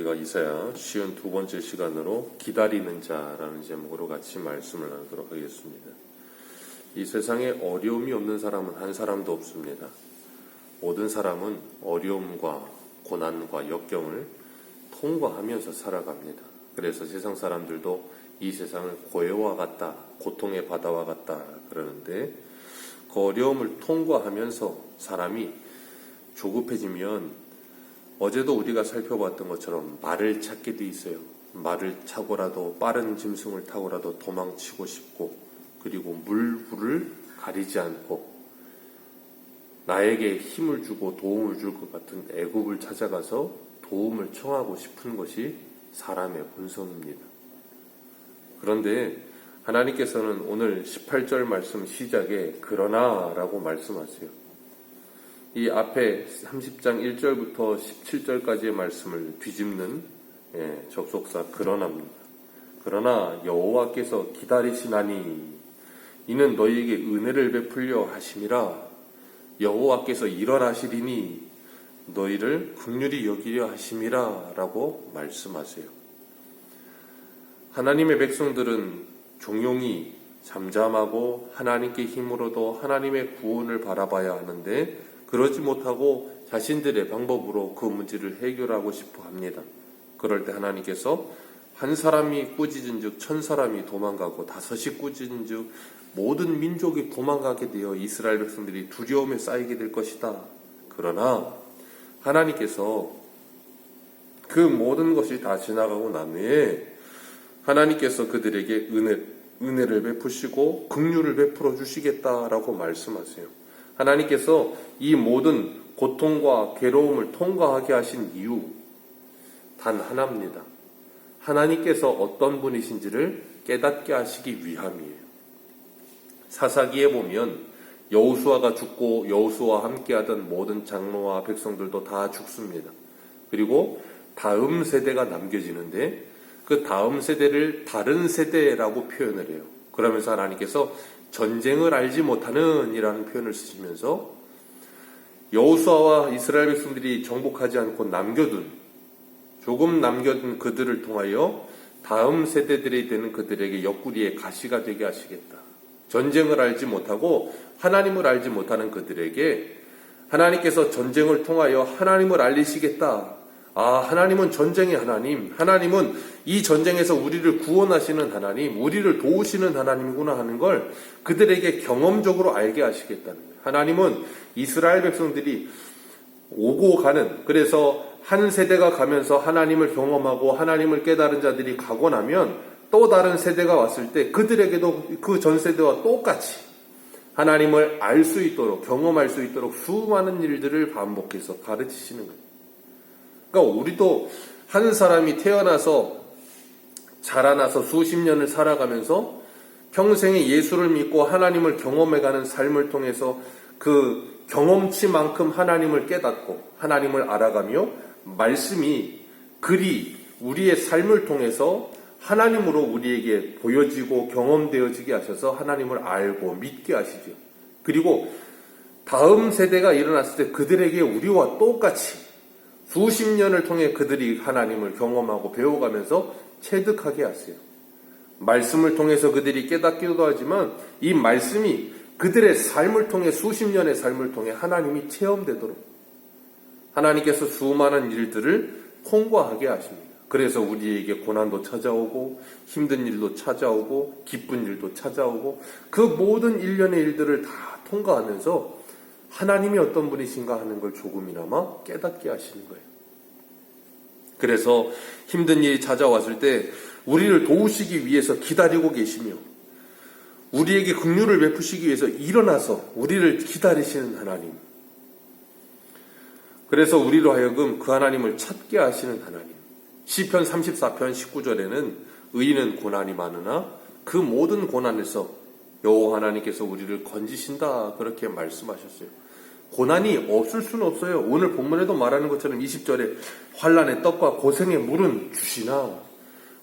우리가 이사야 52번째 시간으로 기다리는 자라는 제목으로 같이 말씀을 나누도록 하겠습니다. 이 세상에 어려움이 없는 사람은 한 사람도 없습니다. 모든 사람은 어려움과 고난과 역경을 통과하면서 살아갑니다. 그래서 세상 사람들도 이 세상을 고요와 같다, 고통의 바다와 같다 그러는데, 그 어려움을 통과하면서 사람이 조급해지면 어제도 우리가 살펴봤던 것처럼 말을 찾게 돼 있어요. 말을 차고라도 빠른 짐승을 타고라도 도망치고 싶고, 그리고 물불을 가리지 않고 나에게 힘을 주고 도움을 줄 것 같은 애굽을 찾아가서 도움을 청하고 싶은 것이 사람의 본성입니다. 그런데 하나님께서는 오늘 18절 말씀 시작에 그러나 라고 말씀하세요. 이 앞에 30장 1절부터 17절까지의 말씀을 뒤집는 접속사 그러나입니다. 그러나 여호와께서 기다리시나니 이는 너희에게 은혜를 베풀려 하심이라. 여호와께서 일어나시리니 너희를 긍휼히 여기려 하심이라 라고 말씀하세요. 하나님의 백성들은 종용이 잠잠하고 하나님께 힘으로도 하나님의 구원을 바라봐야 하는데, 그러지 못하고 자신들의 방법으로 그 문제를 해결하고 싶어 합니다. 그럴 때 하나님께서 한 사람이 꾸짖은즉 1000사람이 도망가고 5이 꾸짖은즉 모든 민족이 도망가게 되어 이스라엘 백성들이 두려움에 쌓이게 될 것이다. 그러나 하나님께서 그 모든 것이 다 지나가고 난 후에 하나님께서 그들에게 은혜를 베푸시고 긍휼을 베풀어 주시겠다라고 말씀하세요. 하나님께서 이 모든 고통과 괴로움을 통과하게 하신 이유 단 하나입니다. 하나님께서 어떤 분이신지를 깨닫게 하시기 위함이에요. 사사기에 보면 여호수아가 죽고 여호수아와 함께하던 모든 장로와 백성들도 다 죽습니다. 그리고 다음 세대가 남겨지는데 그 다음 세대를 다른 세대라고 표현을 해요. 그러면서 하나님께서 전쟁을 알지 못하는 이라는 표현을 쓰시면서 여호수아와 이스라엘 백성들이 정복하지 않고 조금 남겨둔 그들을 통하여 다음 세대들이 되는 그들에게 옆구리에 가시가 되게 하시겠다. 전쟁을 알지 못하고 하나님을 알지 못하는 그들에게 하나님께서 전쟁을 통하여 하나님을 알리시겠다. 하나님은 전쟁의 하나님, 하나님은 이 전쟁에서 우리를 구원하시는 하나님, 우리를 도우시는 하나님이구나 하는 걸 그들에게 경험적으로 알게 하시겠다는 거예요. 하나님은 이스라엘 백성들이 오고 가는, 그래서 한 세대가 가면서 하나님을 경험하고 하나님을 깨달은 자들이 가고 나면 또 다른 세대가 왔을 때 그들에게도 그 전 세대와 똑같이 하나님을 알 수 있도록, 경험할 수 있도록 수많은 일들을 반복해서 가르치시는 거예요. 그러니까 우리도 한 사람이 태어나서 자라나서 수십 년을 살아가면서 평생에 예수를 믿고 하나님을 경험해가는 삶을 통해서 그 경험치만큼 하나님을 깨닫고 하나님을 알아가며 말씀이 글이 우리의 삶을 통해서 하나님으로 우리에게 보여지고 경험되어지게 하셔서 하나님을 알고 믿게 하시죠. 그리고 다음 세대가 일어났을 때 그들에게 우리와 똑같이 수십 년을 통해 그들이 하나님을 경험하고 배워가면서 체득하게 하세요. 말씀을 통해서 그들이 깨닫기도 하지만 이 말씀이 그들의 삶을 통해 수십 년의 삶을 통해 하나님이 체험되도록 하나님께서 수많은 일들을 통과하게 하십니다. 그래서 우리에게 고난도 찾아오고 힘든 일도 찾아오고 기쁜 일도 찾아오고 그 모든 일련의 일들을 다 통과하면서 하나님이 어떤 분이신가 하는 걸 조금이나마 깨닫게 하시는 거예요. 그래서 힘든 일이 찾아왔을 때 우리를 도우시기 위해서 기다리고 계시며 우리에게 긍휼을 베푸시기 위해서 일어나서 우리를 기다리시는 하나님. 그래서 우리로 하여금 그 하나님을 찾게 하시는 하나님. 시편 34편 19절에는 의인은 고난이 많으나 그 모든 고난에서 여호와 하나님께서 우리를 건지신다 그렇게 말씀하셨어요. 고난이 없을 수는 없어요. 오늘 본문에도 말하는 것처럼 20절에 환난의 떡과 고생의 물은 주시나,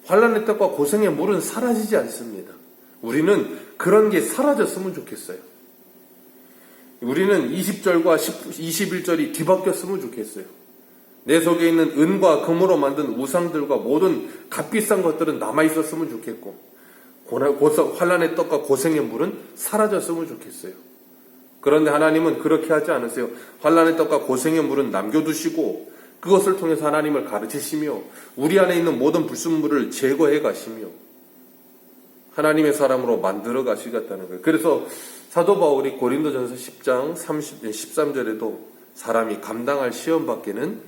환난의 떡과 고생의 물은 사라지지 않습니다. 우리는 그런 게 사라졌으면 좋겠어요. 우리는 20절과 21절이 뒤바뀌었으면 좋겠어요. 내 속에 있는 은과 금으로 만든 우상들과 모든 값비싼 것들은 남아있었으면 좋겠고, 환란의 떡과 고생의 물은 사라졌으면 좋겠어요. 그런데 하나님은 그렇게 하지 않으세요. 환란의 떡과 고생의 물은 남겨두시고 그것을 통해서 하나님을 가르치시며 우리 안에 있는 모든 불순물을 제거해 가시며 하나님의 사람으로 만들어 가시겠다는 거예요. 그래서 사도 바울이 고린도전서 10장 13절에도 사람이 감당할 시험 밖에는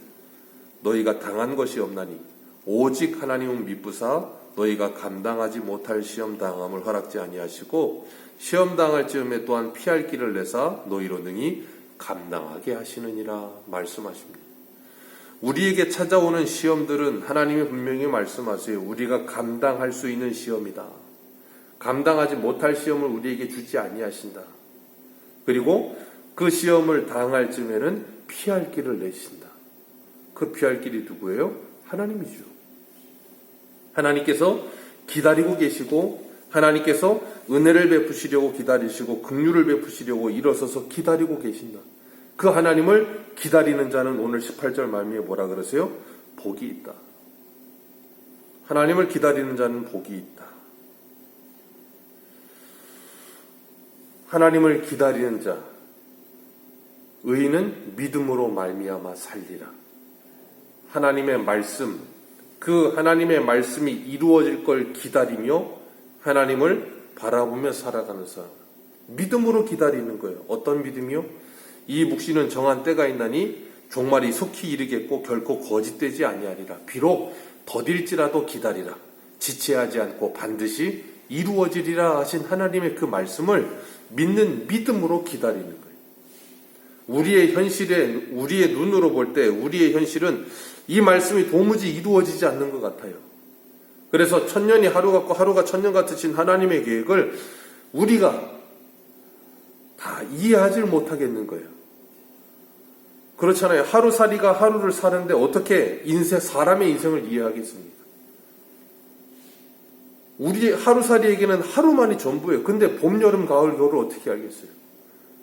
너희가 당한 것이 없나니 오직 하나님은 미쁘사 너희가 감당하지 못할 시험 당함을 허락지 아니하시고 시험 당할 즈음에 또한 피할 길을 내사 너희로 능히 감당하게 하시느니라 말씀하십니다. 우리에게 찾아오는 시험들은 하나님이 분명히 말씀하세요. 우리가 감당할 수 있는 시험이다. 감당하지 못할 시험을 우리에게 주지 아니하신다. 그리고 그 시험을 당할 즈음에는 피할 길을 내신다. 그 피할 길이 누구예요? 하나님이죠. 하나님께서 기다리고 계시고 하나님께서 은혜를 베푸시려고 기다리시고 긍휼을 베푸시려고 일어서서 기다리고 계신다. 그 하나님을 기다리는 자는 오늘 18절 말미에 뭐라 그러세요? 복이 있다. 하나님을 기다리는 자는 복이 있다. 하나님을 기다리는 자, 의인은 믿음으로 말미암아 살리라. 하나님의 말씀, 그 하나님의 말씀이 이루어질 걸 기다리며 하나님을 바라보며 살아가는 사람. 믿음으로 기다리는 거예요. 어떤 믿음이요? 이 묵시는 정한 때가 있나니 종말이 속히 이르겠고 결코 거짓되지 아니하리라. 비록 더딜지라도 기다리라. 지체하지 않고 반드시 이루어지리라 하신 하나님의 그 말씀을 믿는 믿음으로 기다리는 거예요. 우리의 현실에, 우리의 눈으로 볼 때 우리의 현실은 이 말씀이 도무지 이루어지지 않는 것 같아요. 그래서 천년이 하루 같고 하루가 천년 같으신 하나님의 계획을 우리가 다 이해하지 못하겠는 거예요. 그렇잖아요. 하루살이가 하루를 사는데 어떻게 사람의 인생을 이해하겠습니까? 우리 하루살이에게는 하루만이 전부예요. 근데 봄, 여름, 가을, 겨울을 어떻게 알겠어요?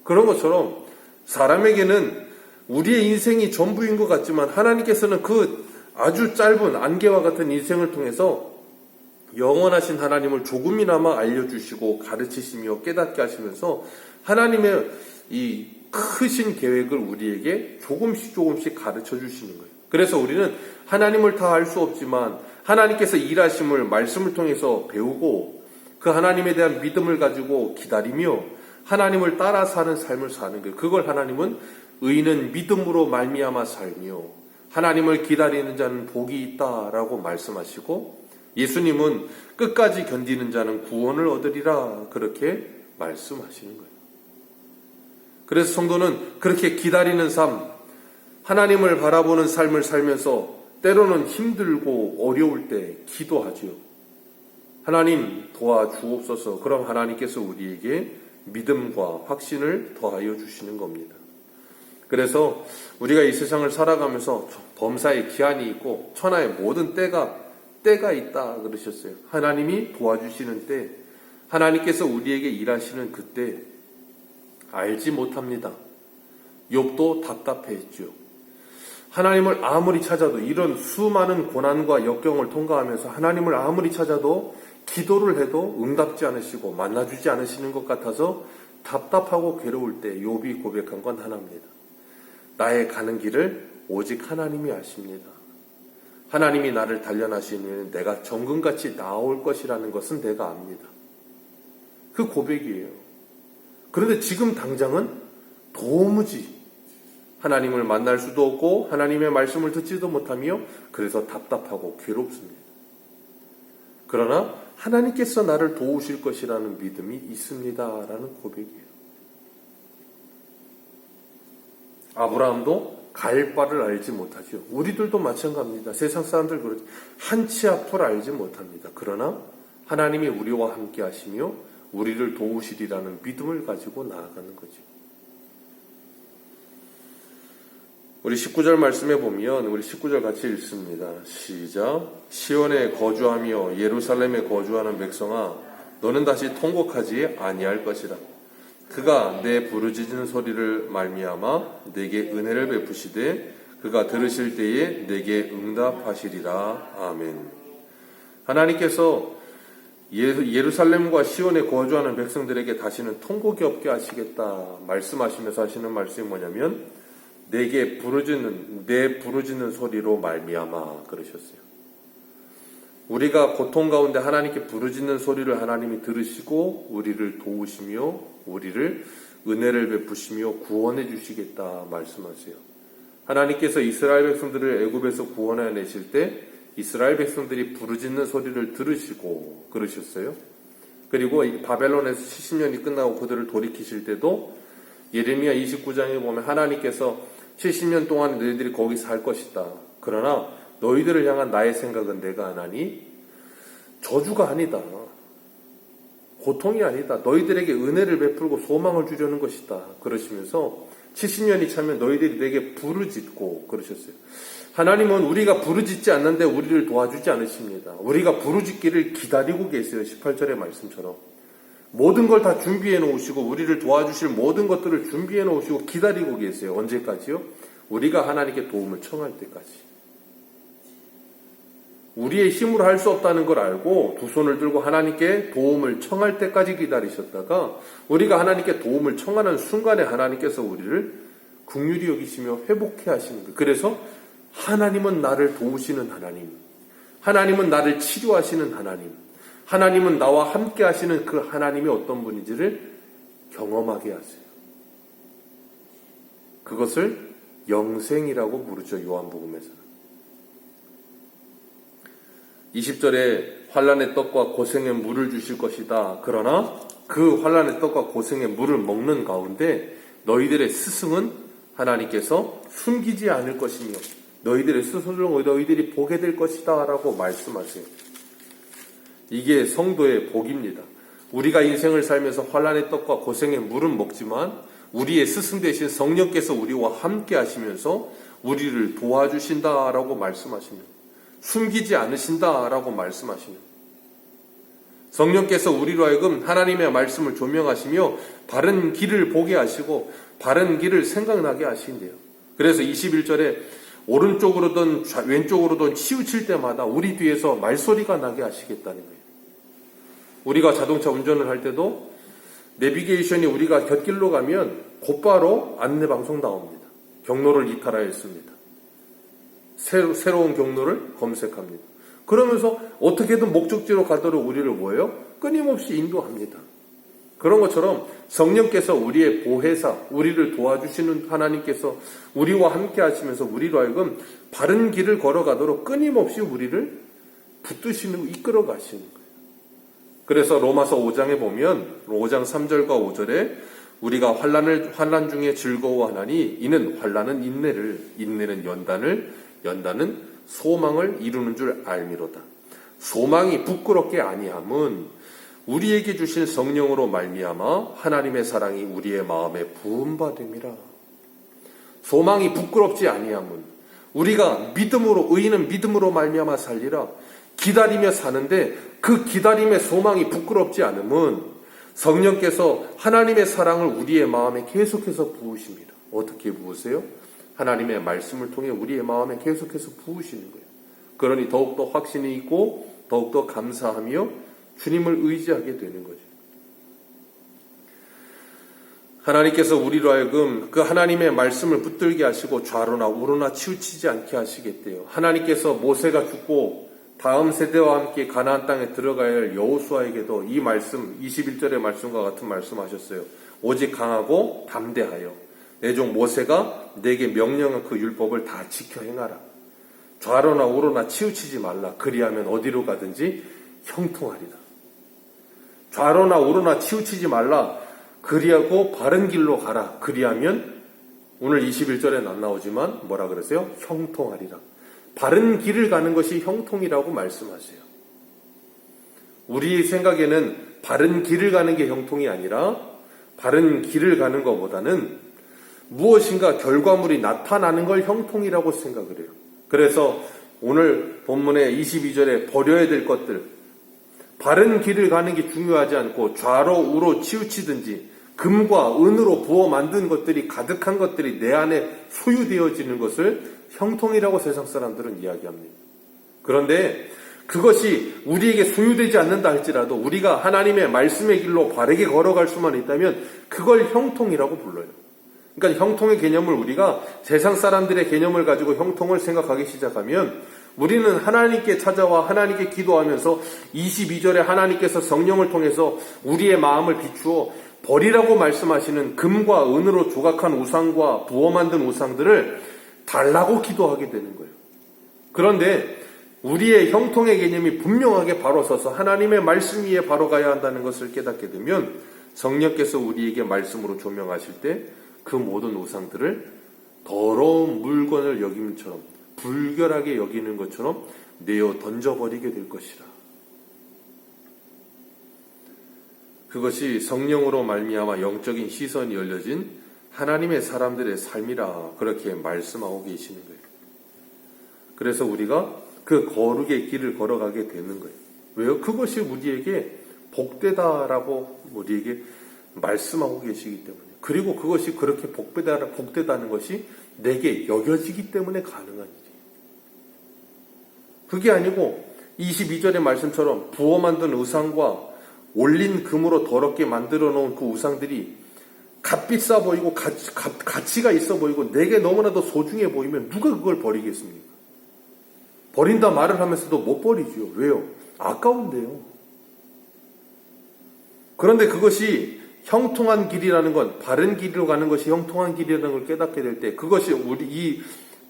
그런 것처럼 사람에게는 우리의 인생이 전부인 것 같지만 하나님께서는 그 아주 짧은 안개와 같은 인생을 통해서 영원하신 하나님을 조금이나마 알려주시고 가르치시며 깨닫게 하시면서 하나님의 이 크신 계획을 우리에게 조금씩 가르쳐 주시는 거예요. 그래서 우리는 하나님을 다 알 수 없지만 하나님께서 일하심을 말씀을 통해서 배우고 그 하나님에 대한 믿음을 가지고 기다리며 하나님을 따라 사는 삶을 사는 거예요. 그걸 하나님은 의인은 믿음으로 말미암아 살며 하나님을 기다리는 자는 복이 있다라고 말씀하시고 예수님은 끝까지 견디는 자는 구원을 얻으리라 그렇게 말씀하시는 거예요. 그래서 성도는 그렇게 기다리는 삶, 하나님을 바라보는 삶을 살면서 때로는 힘들고 어려울 때 기도하지요. 하나님 도와주옵소서. 그럼 하나님께서 우리에게 믿음과 확신을 더하여 주시는 겁니다. 그래서 우리가 이 세상을 살아가면서 범사에 기한이 있고 천하의 모든 때가 있다 그러셨어요. 하나님이 도와주시는 때, 하나님께서 우리에게 일하시는 그때 알지 못합니다. 욥도 답답해했죠. 하나님을 아무리 찾아도 이런 수많은 고난과 역경을 통과하면서 하나님을 아무리 찾아도 기도를 해도 응답지 않으시고 만나주지 않으시는 것 같아서 답답하고 괴로울 때 욥이 고백한 건 하나입니다. 나의 가는 길을 오직 하나님이 아십니다. 하나님이 나를 단련하시면 내가 정금같이 나올 것이라는 것은 내가 압니다. 그 고백이에요. 그런데 지금 당장은 도무지 하나님을 만날 수도 없고 하나님의 말씀을 듣지도 못하며 그래서 답답하고 괴롭습니다. 그러나 하나님께서 나를 도우실 것이라는 믿음이 있습니다라는 고백이에요. 아브라함도 갈 바를 알지 못하죠. 우리들도 마찬가지입니다. 세상 사람들 그렇죠. 한치 앞을 알지 못합니다. 그러나 하나님이 우리와 함께 하시며 우리를 도우시리라는 믿음을 가지고 나아가는 거죠. 우리 19절 말씀에 보면 우리 19절 같이 읽습니다. 시작. 시온에 거주하며 예루살렘에 거주하는 백성아 너는 다시 통곡하지 아니할 것이라. 그가 내 부르짖는 소리를 말미암아 내게 은혜를 베푸시되 그가 들으실 때에 내게 응답하시리라. 아멘. 하나님께서 예루살렘과 시온에 거주하는 백성들에게 다시는 통곡이 없게 하시겠다 말씀하시면서 하시는 말씀이 뭐냐면 내 부르짖는 소리로 말미암아 그러셨어요. 우리가 고통 가운데 하나님께 부르짖는 소리를 하나님이 들으시고 우리를 도우시며 우리를 은혜를 베푸시며 구원해 주시겠다 말씀하세요. 하나님께서 이스라엘 백성들을 애굽에서 구원해 내실 때 이스라엘 백성들이 부르짖는 소리를 들으시고 그러셨어요. 그리고 바벨론에서 70년이 끝나고 그들을 돌이키실 때도 예레미야 29장에 보면 하나님께서 70년 동안 너희들이 거기 살 것이다. 그러나 너희들을 향한 나의 생각은 내가 하나니 저주가 아니다. 고통이 아니다. 너희들에게 은혜를 베풀고 소망을 주려는 것이다. 그러시면서 70년이 차면 너희들이 내게 부르짖고 그러셨어요. 하나님은 우리가 부르짖지 않는데 우리를 도와주지 않으십니다. 우리가 부르짖기를 기다리고 계세요. 18절의 말씀처럼. 모든 걸 다 준비해 놓으시고 우리를 도와주실 모든 것들을 준비해 놓으시고 기다리고 계세요. 언제까지요? 우리가 하나님께 도움을 청할 때까지. 우리의 힘으로 할 수 없다는 걸 알고 두 손을 들고 하나님께 도움을 청할 때까지 기다리셨다가 우리가 하나님께 도움을 청하는 순간에 하나님께서 우리를 긍휼히 여기시며 회복해 하시는 거예요. 그래서 하나님은 나를 도우시는 하나님, 하나님은 나를 치료하시는 하나님, 하나님은 나와 함께 하시는 그 하나님이 어떤 분인지를 경험하게 하세요. 그것을 영생이라고 부르죠. 요한복음에서는. 20절에 환난의 떡과 고생의 물을 주실 것이다. 그러나 그 환난의 떡과 고생의 물을 먹는 가운데 너희들의 스승은 하나님께서 숨기지 않을 것이며 너희들의 스승을 너희들이 보게 될 것이다 라고 말씀하세요. 이게 성도의 복입니다. 우리가 인생을 살면서 환난의 떡과 고생의 물은 먹지만 우리의 스승 되신 성령께서 우리와 함께 하시면서 우리를 도와주신다라고 말씀하십니다. 숨기지 않으신다라고 말씀하십니다. 성령께서 우리로 하여금 하나님의 말씀을 조명하시며 바른 길을 보게 하시고 바른 길을 생각나게 하신대요. 그래서 21절에 오른쪽으로든 왼쪽으로든 치우칠 때마다 우리 뒤에서 말소리가 나게 하시겠다는 거예요. 우리가 자동차 운전을 할 때도 내비게이션이 우리가 곁길로 가면 곧바로 안내방송 나옵니다. 경로를 이탈하였습니다. 새로운 경로를 검색합니다. 그러면서 어떻게든 목적지로 가도록 우리를 뭐예요? 끊임없이 인도합니다. 그런 것처럼 성령께서 우리의 보혜사, 우리를 도와주시는 하나님께서 우리와 함께 하시면서 우리로 하여금 바른 길을 걸어가도록 끊임없이 우리를 붙드시는, 이끌어 가시는 거예요. 그래서 로마서 5장에 보면 5장 3절과 5절에 우리가 환난 중에 즐거워하나니 이는 환난은 인내를, 인내는 연단은 소망을 이루는 줄 알미로다. 소망이 부끄럽게 아니함은 우리에게 주신 성령으로 말미암아 하나님의 사랑이 우리의 마음에 부음받음이라. 소망이 부끄럽지 아니함은 우리가 믿음으로, 의인은 믿음으로 말미암아 살리라. 기다리며 사는데 그 기다림의 소망이 부끄럽지 않음은 성령께서 하나님의 사랑을 우리의 마음에 계속해서 부으십니다. 어떻게 부으세요? 하나님의 말씀을 통해 우리의 마음에 계속해서 부으시는 거예요. 그러니 더욱더 확신이 있고 더욱더 감사하며 주님을 의지하게 되는 거죠. 하나님께서 우리로 하여금 그 하나님의 말씀을 붙들게 하시고 좌로나 우로나 치우치지 않게 하시겠대요. 하나님께서 모세가 죽고 다음 세대와 함께 가나안 땅에 들어가야 할 여호수아에게도 이 말씀 21절의 말씀과 같은 말씀하셨어요. 오직 강하고 담대하여 내 종 모세가 내게 명령한 그 율법을 다 지켜 행하라. 좌로나 우로나 치우치지 말라. 그리하면 어디로 가든지 형통하리라. 좌로나 우로나 치우치지 말라. 그리하고 바른 길로 가라. 그리하면 오늘 21절에는 안 나오지만 뭐라 그러세요? 형통하리라. 바른 길을 가는 것이 형통이라고 말씀하세요. 우리 생각에는 바른 길을 가는 게 형통이 아니라 바른 길을 가는 것보다는 무엇인가 결과물이 나타나는 걸 형통이라고 생각을 해요. 그래서 오늘 본문의 22절에 버려야 될 것들, 바른 길을 가는 게 중요하지 않고 좌로 우로 치우치든지 금과 은으로 부어 만든 것들이 가득한 것들이 내 안에 소유되어지는 것을 형통이라고 세상 사람들은 이야기합니다. 그런데 그것이 우리에게 소유되지 않는다 할지라도 우리가 하나님의 말씀의 길로 바르게 걸어갈 수만 있다면 그걸 형통이라고 불러요. 그러니까 형통의 개념을 우리가 세상 사람들의 개념을 가지고 형통을 생각하기 시작하면 우리는 하나님께 찾아와 하나님께 기도하면서 22절에 하나님께서 성령을 통해서 우리의 마음을 비추어 버리라고 말씀하시는 금과 은으로 조각한 우상과 부어 만든 우상들을 달라고 기도하게 되는 거예요. 그런데 우리의 형통의 개념이 분명하게 바로 서서 하나님의 말씀 위에 바로 가야 한다는 것을 깨닫게 되면 성령께서 우리에게 말씀으로 조명하실 때 그 모든 우상들을 더러운 물건을 여김처럼 불결하게 여기는 것처럼 내어 던져버리게 될 것이라. 그것이 성령으로 말미암아 영적인 시선이 열려진 하나님의 사람들의 삶이라 그렇게 말씀하고 계시는 거예요. 그래서 우리가 그 거룩의 길을 걸어가게 되는 거예요. 왜요? 그것이 우리에게 복되다라고 우리에게 말씀하고 계시기 때문에. 그리고 그것이 그렇게 복되다는 것이 내게 여겨지기 때문에 가능한 일이에요. 그게 아니고 22절의 말씀처럼 부어 만든 우상과 올린 금으로 더럽게 만들어 놓은 그 우상들이 값비싸 보이고 가치가 있어 보이고 내게 너무나도 소중해 보이면 누가 그걸 버리겠습니까? 버린다 말을 하면서도 못 버리죠. 왜요? 아까운데요. 그런데 그것이 형통한 길이라는 건 바른 길로 가는 것이 형통한 길이라는 걸 깨닫게 될 때 그것이 우리 이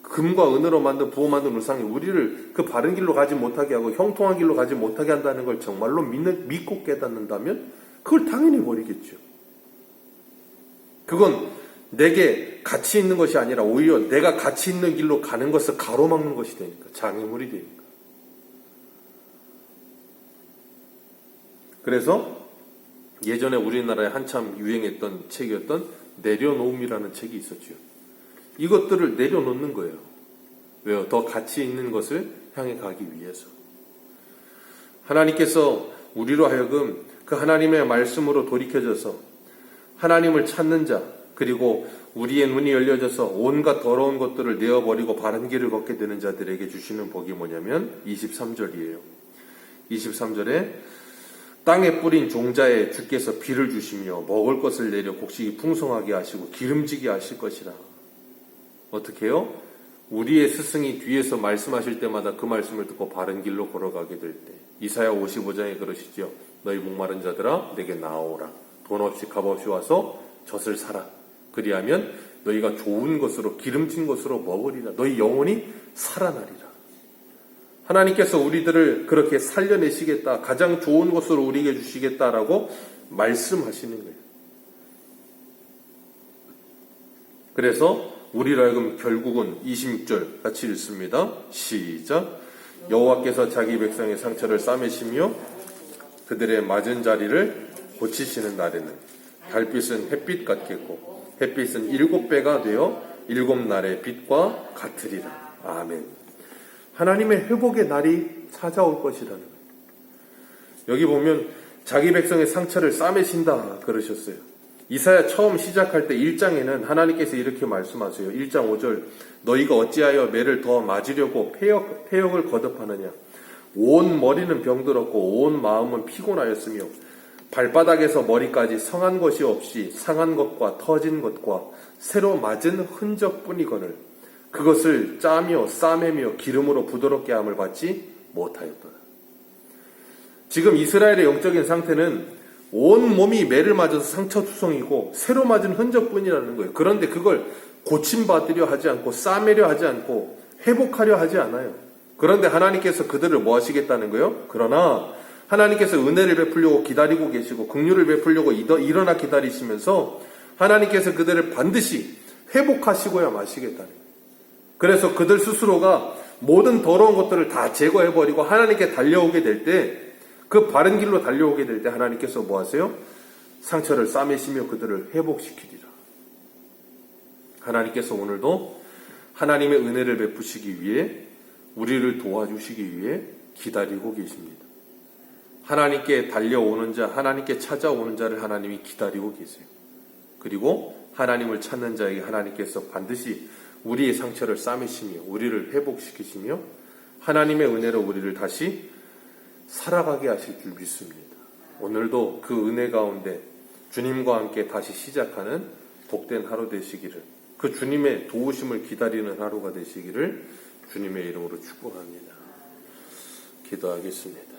금과 은으로 만든 부어 만든 우상이 우리를 그 바른 길로 가지 못하게 하고 형통한 길로 가지 못하게 한다는 걸 정말로 믿고 깨닫는다면 그걸 당연히 버리겠죠. 그건 내게 가치 있는 것이 아니라 오히려 내가 가치 있는 길로 가는 것을 가로막는 것이 되니까 장애물이 되니까. 그래서 예전에 우리나라에 한참 유행했던 책이었던 내려놓음이라는 책이 있었죠. 이것들을 내려놓는 거예요. 왜요? 더 가치 있는 것을 향해 가기 위해서. 하나님께서 우리로 하여금 그 하나님의 말씀으로 돌이켜져서 하나님을 찾는 자, 그리고 우리의 눈이 열려져서 온갖 더러운 것들을 내어버리고 바른 길을 걷게 되는 자들에게 주시는 복이 뭐냐면 23절이에요. 23절에 땅에 뿌린 종자에 주께서 비를 주시며 먹을 것을 내려 곡식이 풍성하게 하시고 기름지게 하실 것이라. 어떻게 해요? 우리의 스승이 뒤에서 말씀하실 때마다 그 말씀을 듣고 바른 길로 걸어가게 될 때 이사야 55장에 그러시죠. 너희 목마른 자들아 내게 나아오라. 돈 없이 값 없이 와서 젖을 사라. 그리하면 너희가 좋은 것으로 기름진 것으로 먹으리라. 너희 영혼이 살아나리라. 하나님께서 우리들을 그렇게 살려내시겠다. 가장 좋은 것으로 우리에게 주시겠다라고 말씀하시는 거예요. 그래서 우리로 하여금 결국은 26절 같이 읽습니다. 시작. 여호와께서 자기 백성의 상처를 싸매시며 그들의 맞은 자리를 고치시는 날에는 달빛은 햇빛 같겠고 햇빛은 7배가 되어 7날의 빛과 같으리라. 아멘. 하나님의 회복의 날이 찾아올 것이라는 거예요. 여기 보면 자기 백성의 상처를 싸매신다 그러셨어요. 이사야 처음 시작할 때 1장에는 하나님께서 이렇게 말씀하세요. 1장 5절 너희가 어찌하여 매를 더 맞으려고 폐역을 거듭하느냐. 온 머리는 병들었고 온 마음은 피곤하였으며 발바닥에서 머리까지 성한 것이 없이 상한 것과 터진 것과 새로 맞은 흔적뿐이거늘 그것을 짜며 싸매며 기름으로 부드럽게 함을 받지 못하였더라. 지금 이스라엘의 영적인 상태는 온 몸이 매를 맞아서 상처투성이고 새로 맞은 흔적뿐이라는 거예요. 그런데 그걸 고침받으려 하지 않고 싸매려 하지 않고 회복하려 하지 않아요. 그런데 하나님께서 그들을 뭐 하시겠다는 거예요? 그러나 하나님께서 은혜를 베풀려고 기다리고 계시고 긍휼을 베풀려고 일어나 기다리시면서 하나님께서 그들을 반드시 회복하시고야 마시겠다는 거예요. 그래서 그들 스스로가 모든 더러운 것들을 다 제거해버리고 하나님께 달려오게 될 때, 그 바른 길로 달려오게 될 때 하나님께서 뭐 하세요? 상처를 싸매시며 그들을 회복시키리라. 하나님께서 오늘도 하나님의 은혜를 베푸시기 위해 우리를 도와주시기 위해 기다리고 계십니다. 하나님께 달려오는 자, 하나님께 찾아오는 자를 하나님이 기다리고 계세요. 그리고 하나님을 찾는 자에게 하나님께서 반드시 우리의 상처를 싸매시며 우리를 회복시키시며 하나님의 은혜로 우리를 다시 살아가게 하실 줄 믿습니다. 오늘도 그 은혜 가운데 주님과 함께 다시 시작하는 복된 하루 되시기를, 그 주님의 도우심을 기다리는 하루가 되시기를 주님의 이름으로 축복합니다. 기도하겠습니다.